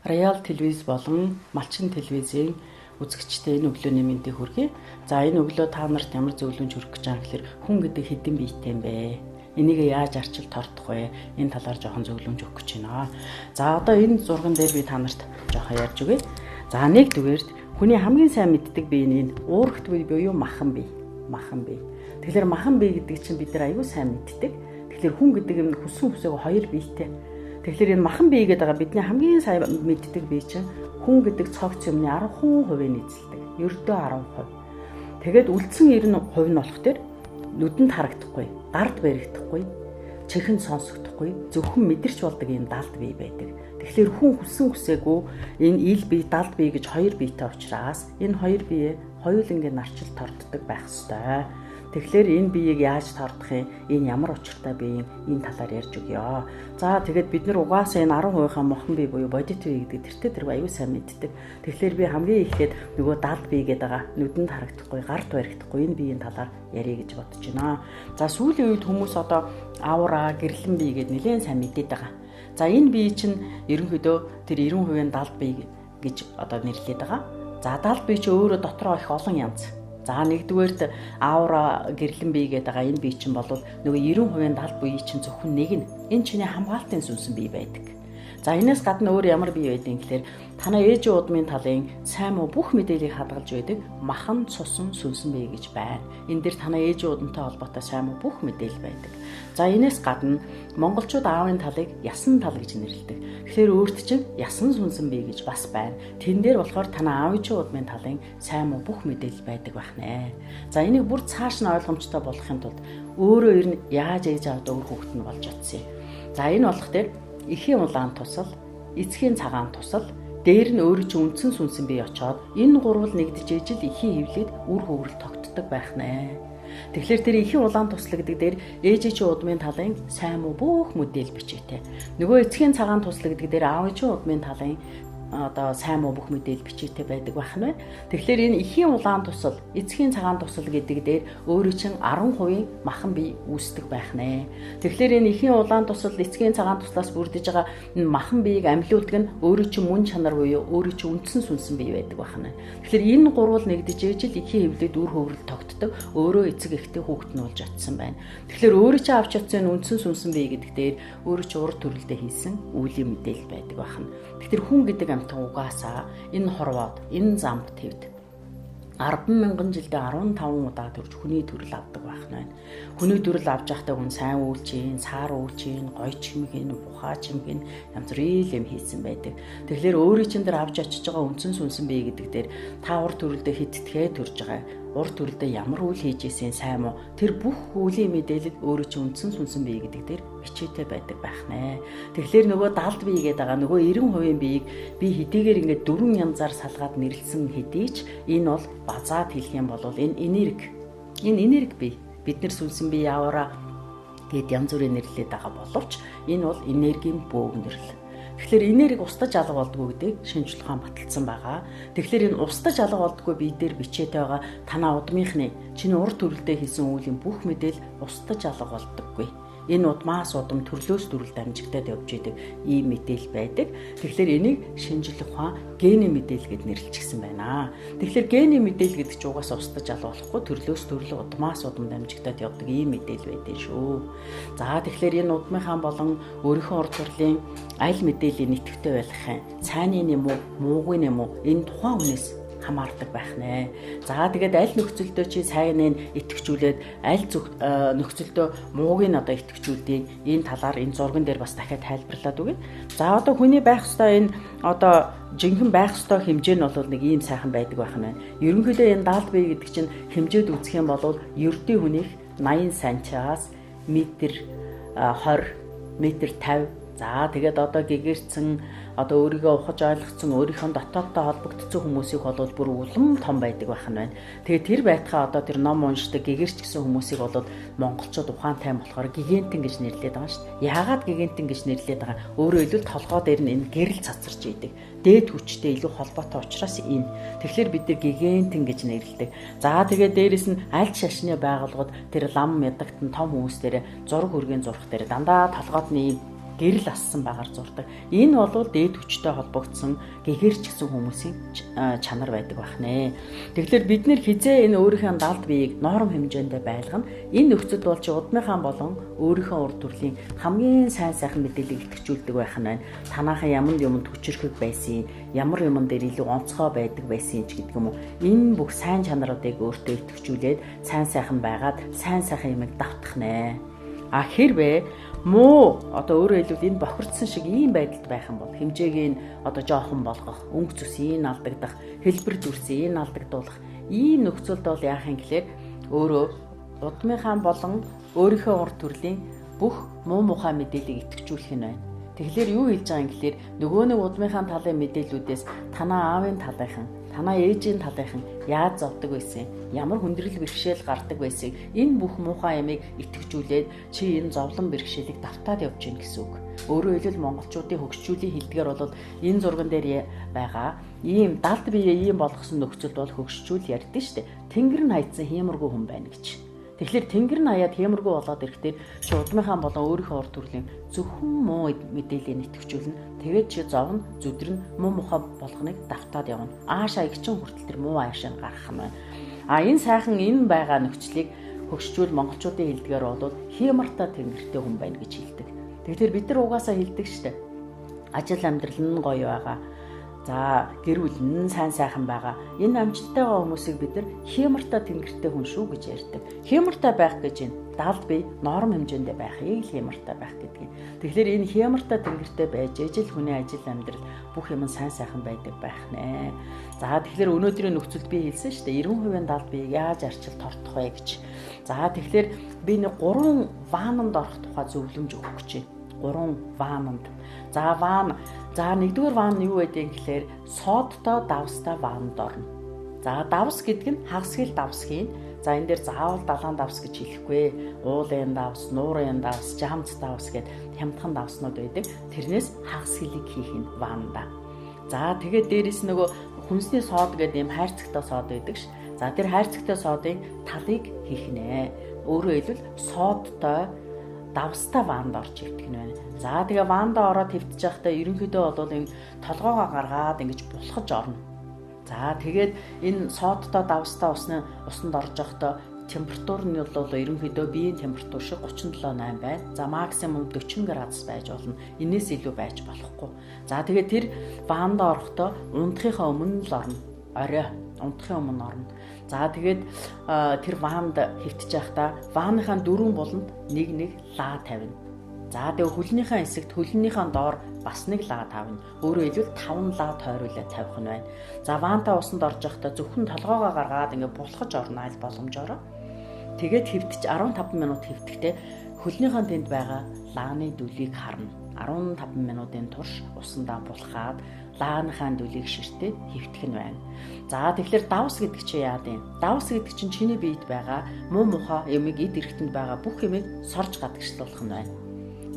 Роял телевиз болон Малчин телевизийн үзэгчтэй энэ өглөөний мэндийг хүргэе. За энэ өглөө та нарт ямар зөвлөмж хүргэх гэж байгаа гэхээр хүн гэдэг хэдэн биетэй юм бэ? Энийг яаж арчил тордох вэ? Энэ талаар жоохон зөвлөмж өгөх гэж байна. За одоо энэ зурган дээр би та нарт жоохон ярьж өгье. За нэгдүгээр хүний хамгийн сайн мэддэг бие нь уурхт бие буюу махан бие. Махан бие. Тэгэхээр махан бие гэдэг чинь бид нар аюул сайн мэддэг. Тэгэхээр хүн гэдэг нь хүссэн хүсээгүй хоёр биетэй. Тэгэхээр энэ махан бие гэдэг байгаа бидний хамгийн сайн мэддэг бие чинь хүн гэдэг цогц юмны 10% нийцэлдэг. Ердөө 10%. Тэгээд үлдсэн 90% нь болох тэр нүдэнд харагдахгүй, гард баригдахгүй, чихэнд сонсогдохгүй, зөвхөн мэдэрч болдог юм далд бие байдаг. Тэгэхээр хүн хүссэн хүсээгүй энэ ил бие, далд бие гэж хоёр биетэй учраас энэ хоёр бие хоёулангийн нарчил торддог байх ёстой. Тэгэхээр энэ биеийг яаж тордох юм? Энэ ямар учиртай бие юм? Энэ талаар ярьж өгье. За тэгээд бид нар угаасаа энэ 10%-ийн мохон бие буюу бодит бие гэдэг тэртээ аюул сайн мэддэг. Тэгэхээр би хамгийн ихэд нөгөө далд бие гэдэг байгаа нүдэнд харагдахгүй, гарт баригдахгүй энэ биеийн талаар ярих гэж бодож байна. За сүүлийн үед хүмүүс одоо аура, гэрлэн бие гэдээ нэлээд сайн мэдээд байгаа. За энэ бие чинь ерөнхийдөө тэр 90%-ийн далд бие гэж одоо нэрлэдэг байгаа. За далд бие чинь өөрөө дотроо их олон янз. За нэгдүгээрт аура гэрлэн бие гэдэг байгаа энэ бие чинь бол нөгөө 90% далд бие чинь зөвхөн нэг нь. Энэ чиний хамгаалтын сүнсэн бие байдаг. За энэс гадна өөр ямар бие байдгийг гэхээр танай ээжийн удмын талын сайн муу бүх мэдээллийг хадгалж байдаг махан цусан сүнсэн бие гэж байна. Энэ дэр танай ээжийн удамтай холбоотой сайн муу бүх мэдээлэл байдаг. За энэс гадна монголчууд аавын талыг ясан тал гэж нэрлэдэг. Тэгэхээр өөрт чинь ясан сүнсэн бие гэж бас байна. Тэн дээр болохоор танай аавын удмын талын сайн муу бүх мэдээлэл байдаг байх нэ. За энийг бүр цааш нь ойлгомжтой болгохын тулд өөрөө ер нь яаж ээж аваад өөр хүүхэд нь болж чадсан юм. За энэ болох дээр эхийн улаан тусал, эцгийн цагаан тусал, дээр нь өөрөө чинь үндсэн сүнсэн бие очоод энэ гурвал нэгдэж ижил эхийн хөвлөд үр хөврөл тогтдог байх нэ. Тэгэхээр тэр эхийн улаан туслаг гэдэг дээр ээжийн удмын талын сайн муу бүх мэдээлэл бичээтэй. Нөгөө эцгийн цагаан туслаг гэдэг дээр аавын удмын талын одоо сайн муу бүх мэдээлэл бичээтэй байдаг байх нь. Тэгэхээр энэ эхийн улаан тусал, эцгийн цагаан тусал гэдэг дээр өөрөө чинь 10% махан бие үүсдэг байх нэ. Тэгэхээр энэ эхийн улаан тусал, эцгийн цагаан туслаас бүрдэж байгаа махан биеийг амьлуулдаг нь өөрөө чинь мөн чанар буюу өөрөө чинь үндсэн сүнсэн бие байдаг байх нь. Тэгэхээр энэ гурвал нэгдэж ижил эхийн хөвлөд үр хөврөл тогтдог, өөрөө эцэг эхтэй хүүхэд нь болж атсан байна. Тэгэхээр өөрөө чинь авч чадсан үндсэн сүнсэн бие гэдэг дээр өөрөө чинь урд төрөлдөө хийсэн үеийн мэдээлэл байдаг байх нь. Тэгэхээр хүн гэдэг амтан угаасаа энэ хорвоод, энэ замб твд 10,000 жилдээ 15 удаа төрж хүний төрөл авдаг байх нь. Хүний төрөл авч байхдаа хүн сайн үйлчин, саар үйлчин, гой чимгэн, бухаа чимгэн янз бүрийн юм хийсэн байдаг. Тэгэхээр өөрийн чинь дээр авч очиж байгаа үндсэн сүнсэн бие гэдэг дээр та урд төрөлдөө хиттгэе төрж байгаа. Урд төрөлдөө ямар үйл хийж ийсэн сайн муу тэр бүх үеийн мэдээлэл өөрөө чинь үндсэн сүнсэн бие гэдэг дээр бичээтэй байдаг байх нэ. Тэгэхээр нөгөө далд бие гэдэг байгаа нөгөө 90% биеийг би хэдийгээр ингээд 4 янзаар салгаад нэрлсэн хэдий ч энэ бол базаад хэлэх юм бол энэ энерги бие бид нар сүнсэн бие аваараа гэд янз бүрийн нэрлэлээд байгаа боловч энэ бол энергийн бөөгнөрл. Тэгэхээр энерги устдаж алга болдгоо гэдэг шинжлэх ухаан баталсан байгаа. Тэгэхээр энэ устдаж алга болдгоо бие дээр бичээтэй байгаа танаа удмынхны чиний урд төрөлдөө хийсэн үеийн бүх мэдээлэл устдаж алга болдоггүй. Энэ удмаас удам төрлөөс төрөлд амжигтаад явж идэг ийм мэдээлэл байдаг. Тэгэхээр энийг шинжлэх ухаан генийн мэдээлэл гэд нэрлэжсэн байна. Тэгэхээр генийн мэдээлэл гэдэг чинь угаасаа устдаж алга болохгүй төрлөөс төрөл удмаас удамд амжигтаад явдаг ийм мэдээлэл байдаг шүү. За тэгэхээр энэ удмынхаа болон өөрийнхөө урд төрлийн аль мэдээллийн нэтгэвтэй байхын цайны нэм үү, муугүй нэм үү энэ тухайн хүнээс хамаардаг байх нэ. За тэгээд аль нөхцөлдөө чи сайныг итгэжүүлээд аль нөхцөлдөө мууг нь одоо итгэжүүлдэг энэ талаар энэ зурган дээр бас дахиад тайлбарлаад өгье. За одоо хүний байх ёстой энэ одоо жинхэнэ байх ёстой хэмжээ нь бол нэг ийм сайхан байдаг байх нь. Ерөнхийдөө энэ далд бие гэдэг чинь хэмжээд үзэх юм бол ердийн хүнийх 80 см-аас метр 20 метр 50 За тэгээд одоо гэгэрсэн одоо өөрийгөө ухаж ойлгоцсон өөрийнхөө дотоодтой холбогдсон хүмүүсийг болоод бүр улам том байдаг байх нь байна. Тэгээд тэр байтхаа одоо тэр ном уншдаг гэгэрч гэсэн хүмүүсийг болоод монголчууд ухаантай болохоор гигантин гэж нэрлэдэг байгаа шүү дээ. Яагаад гигантин гэж нэрлэдэг байгаа? Өөрөөр хэлбэл толгой дээр нь энэ гэрэл цацарч идэг. Дээд хүчтэй илүү холбоотой учраас энэ. Тэгэхээр бид нар гигантин гэж нэрлэдэг. За тэгээд дээрэс нь аль шашны байгууллагууд тэр лам ядагтан том хүмүүс дээр зураг хүргийн зурх дээр дандаа толгойд нь гэрэл ассан байгаар зурдаг. Энэ бол дээд хүчтэй холбогдсон гэгэрч гэсэн хүмүүсийн чанар байдаг байх нэ. Тэгэхээр бид нэр хизээ энэ өөрийнхөө далд биеийг норм хэмжээндээ байлгана. Энэ нөхцөл бол чи удмынхаа болон өөрийнхөө ур төрлийн хамгийн сайн сайхан мэдээллийг идэвхжүүлдэг байх нь байна. Танаахан юмд хүчрхэг байсан, ямар юмн дээр илүү онцгой байдаг байсан ч гэдэг юм уу. Энэ бүх сайн чанаруудыг өөртөө идэвхжүүлээд сайн сайхан байгаад сайн сайхан юмыг давтах нэ. Хэрвээ муу одоо өөрөөр хэлбэл энэ бохирдсан шиг ийм байдалд байх юм бол хэмжээг нь одоо жоохон болгох, өнгө зүсийг алдагдах, хэлбэр зүрсийг алдагдуулах ийм нөхцөлд бол яах юм гэхээр өөрөө удмынхаа болон өөрийнхөө ур төрлийн бүх муу мухай мэдээллийг идэвхжүүлэх нь байна. Тэгэхээр юу хэлж байгаа юм гэхээр нөгөө нэг удмынхаа талын мэдээллүүдээс танаа аавын талынхан, танаа ээжийн талынхан яаж зовдөг байсан, ямар хүндрэл бэрхшээл гардаг байсан, энэ бүх муухай ямыг идэвхжүүлээд чи энэ зовлон бэрхшээлийг давтаад явж гин гэсэн үг. Өөрөөр хэлбэл монголчуудын хөгжчүүлийн хэлдгээр бол энэ зурган дээр байгаа ийм далд бие ийм болгосон нөхцөлд бол хөгжчүүл ярьдэн штэ. Тэнгэр нь хайцсан хиймэргүй хүн байна гэж. Тэгэхээр тэнгэр нь хаяад хиймэргүй болоод ирэхдээ чи удмынхаа болон өөрийнхөө ур төрлийн зөвхөн муу мэдээллийг нэтгэвчүүлнэ. Тэгээд чи зовно, зүдрэн муу мухай болгоныг давтаад явна. Аашаа игчин хүртэл тэр муу аашаа гаргах юм байна. Энэ сайхан энэ байгаа нөхцөлийг хөгжчүүл монголчуудын хэлдгээр бол хиймарта тэнгэртэй хүн байна гэж хэлдэг. Тэгэхээр бид нар угаасаа хэлдэг штэ. Ажил амьдрал нь гоё байгаа. За гэр бүл нь сайн сайхан байгаа. Энэ амжилттай байгаа хүмүүсийг бид нар хиймарта тэнгэртэй хүн шүү гэж ярьдаг. Хиймарта байх гэж энэ далд бие норм хэмжээндээ байхыг хиймарта байх гэдэг юм. Тэгэхээр энэ хиймарта тэнгэртэй байж ижил хүний ажил амьдрал бүх юм сайн сайхан байдаг байх нэ. За тэгэхээр өнөөдрийн нөхцөлд би хэлсэн шүү дээ. 90% далд бие яаж арчил тортох вэ гэж. За тэгэхээр би нэг 3 ваананд орох тухай зөвлөмж өгөх гэж байна. 3 ваананд. За нэгдүгээр ваан нь юу байдгийг гэхээр содтой давстай ваанд орно. За давс гэдэг нь хагасгал давсхийн. За энэ дээр заавал далайн давс гэж хэлэхгүй. Уулын давс, нуурын давс, жамц давс гэд хямдхан давснууд байдаг. Тэрнээс хагасгалыг хийх нь ваанда. За тэгээд дээрэс нөгөө хүнсний сод гэдэг юм хайрцагтай сод байдаг ш. За тэр хайрцагтай содын талыг хийх нэ. Өөрөөр хэлбэл содтой давстай ваанд орж ирдэг нь байна. За тэгээ ваанда ороод хэвтэж байхдаа ерөнхийдөө бол энэ толгоогоо гаргаад ингэж булхаж орно. За тэгээд энэ содтой давстай усанд орж байхдаа температур нь бол ерөнхийдөө биеийн температур шиг 37.8 байна. За максимум 40 градус байж болно. Инээс илүү байж болохгүй. За тэгээд тэр ваанда орохдоо унтахынхаа өмнө л орно. Орой унтахын өмнө орно. За тэгээд тэр ваанд хэвтэж байхдаа вааныхаа дөрвөн буланд нэг лаа тавина. За тэгээд хөлнийхээ хэсэгт хөлнийхээ доор бас нэг лаа тавина. Өөрөөр хэлбэл 5 лаа тойруулаад тавих нь байна. За ваантаа усанд орж байхдаа зөвхөн толгоогоо гаргаад ингээд булхаж орно аль боломжоор. Тэгээд хэвтэж 15 минут хэвтэхдээ хөлнийхээ тэнд байгаа лааны дүлийг харна. 15 минутын турш усандаа булхаад лааныхаа дүлийг ширтээ хэвтэх нь байна. За тэгэхээр давс гэдэг чинь яа гэв? Давс гэдэг чинь чиний биед байгаа муу мухай юмыг эд эрхтэнд байгаа бүх юмыг сорж гадагшлуулах нь байна.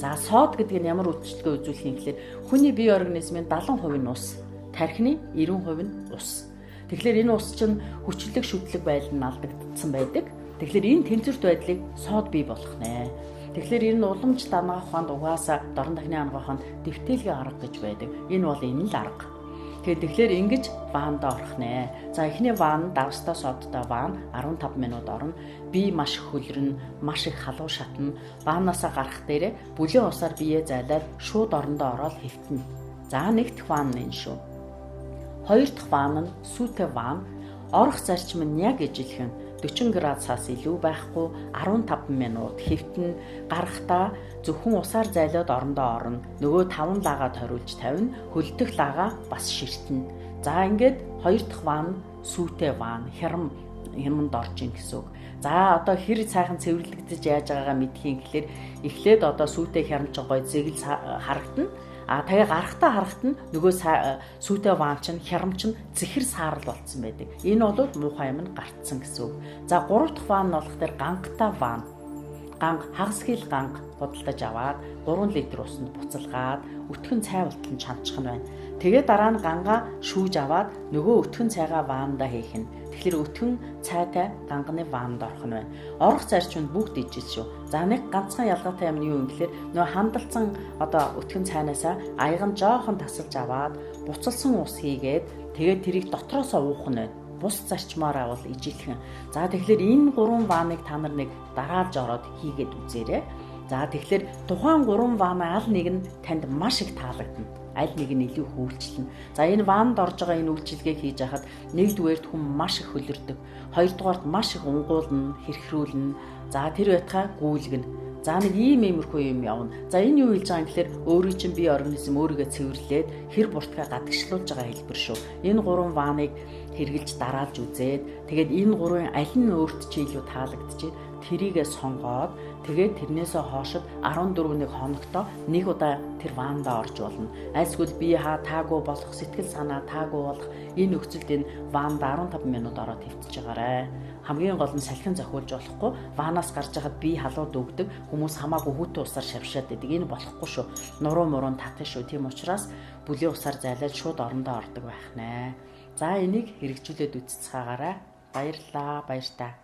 За сод гэдэг нь ямар үйлчлэгээ үзүүлэх юм гэхээр хүний бие организмын 70% нь ус, тархины 90% нь ус. Тэгэхээр энэ ус чинь хүчлэг шүтлэг байдал нь алдагдсан байдаг. Тэгэхээр энэ тэнцвэрт байдлыг сод бий болох нэ. Тэгэхээр энэ уламж дангаа ухаанд угаасаа дорн дахны ангаа ухаанд дэвтээлгийн арга гэж байдаг. Энэ бол энэ л арга. Тэгэхээр ингэж ваанд орох нэ. За эхний ваан давстай содтой ваан 15 минут орно. Би маш их хөлрөн, маш их халуун шатна. Ваанаасаа гарах дээрээ бүлээн усаар биеэ зайлаад шууд орондоо ороод хэвтэнэ. За нэг дахь ваан нь энэ шүү. Хоёр дахь ваан нь сүйтэй ваан. Орох зарчим нь яг ижилхэн 40 градусаас илүү байхгүй 15 минут хэвтэн гарахдаа зөвхөн усаар зайлаад орондоо орно. Нөгөө 5 лагаа ториулж тавина. Хөлдөх лагаа бас ширтэнэ. За ингээд хоёр дахь ваан сүйтэй ваан хямд орж ийн гэсэн үг. За одоо хэр сайхан цэвэрлэгдэж яаж байгаагаа мэдхийн гэхэлэр эхлээд одоо сүйтэй хямж гой зэгэл харагдана. Тэгээ гарахтаа нөгөө сүйтэй ваан чинь хярам чинь зэхэр саарл болцсон байдаг. Энэ бол муухай юм гарцсан гэсэн үг. За 3 дахь ваан нь болохоор гангата ваан. Хагас хил ганг худалдаж аваад 3 литр усанд буцалгаад өтгөн цай болтол нь чамчих нь байна. Тэгээд дараа нь гангаа шүүж аваад нөгөө өтгөн цайгаа ваандаа хийх нь. Тэгэхээр өтгөн цайтай ганганы ваанд орох нь байна. Орох зарчим нь бүгд ижил шүү. За нэг ганцхан ялгаатай юм нь юу юм гэхээр нөгөө хандалцсан одоо өтгөн цайнаасаа аяган жоохон тасалж аваад буцалсан ус хийгээд тэгээд тэрийг дотроосоо уух нь байна. Бус зарчмаар авал ижилхэн. За тэгэхээр энэ 3 вааныг та нар нэг дараалж ороод хийгээд үзээрэй. За тэгэхээр тухайн 3 ваанаа аль нэг нь танд маш их таалагдана. Аль нэг нь илүү хөвөлчлөн. За энэ ваанд орж байгаа энэ үйлчилгээг хийж хахад нэгдүгээрт хүн маш их хөлөрдөг. Хоёрдугаарт маш их унгуулна, хэрхрүүлнэ. За тэр байтхаа гүйлгэнэ. За нэг иймэрхүү юм явна. За энэ юу хэлж байгаа юм гэхээр өөрийн чинь бие организм өөрийгөө цэвэрлээд хэр буртгаа гадагшлуулж байгаа хэлбэр шүү. Энэ 3 вааныг хэрглэж дараалж үзээд тэгээд энэ 3-ын аль нь өөрт чи илүү таалагдчих тэрийгээ сонгоод тэгээд тэрнээсээ хоошид 14 хоногтоо нэг удаа тэр ваандаа орж болно. Айлсгүй бие таагүй болох, сэтгэл санаа таагүй болох энэ нөхцөлд энэ ваанда 15 минут ороод хэвтэж байгаарай. Хамгийн гол нь салхин зохиулж болохгүй. Ваанаас гарч байхад бие халууд өгдөг. Хүмүүс хамаагүй хүүтэн усаар шавшаад байдаг. Энэ болохгүй шүү. Нуруу муруу татна шүү. Тийм учраас бүлийн усаар зайлаад шууд орондоо ордог байх нэ. За энийг хэрэгжүүлээд үтцэцгаагаарай. Баярлалаа. Баяр та.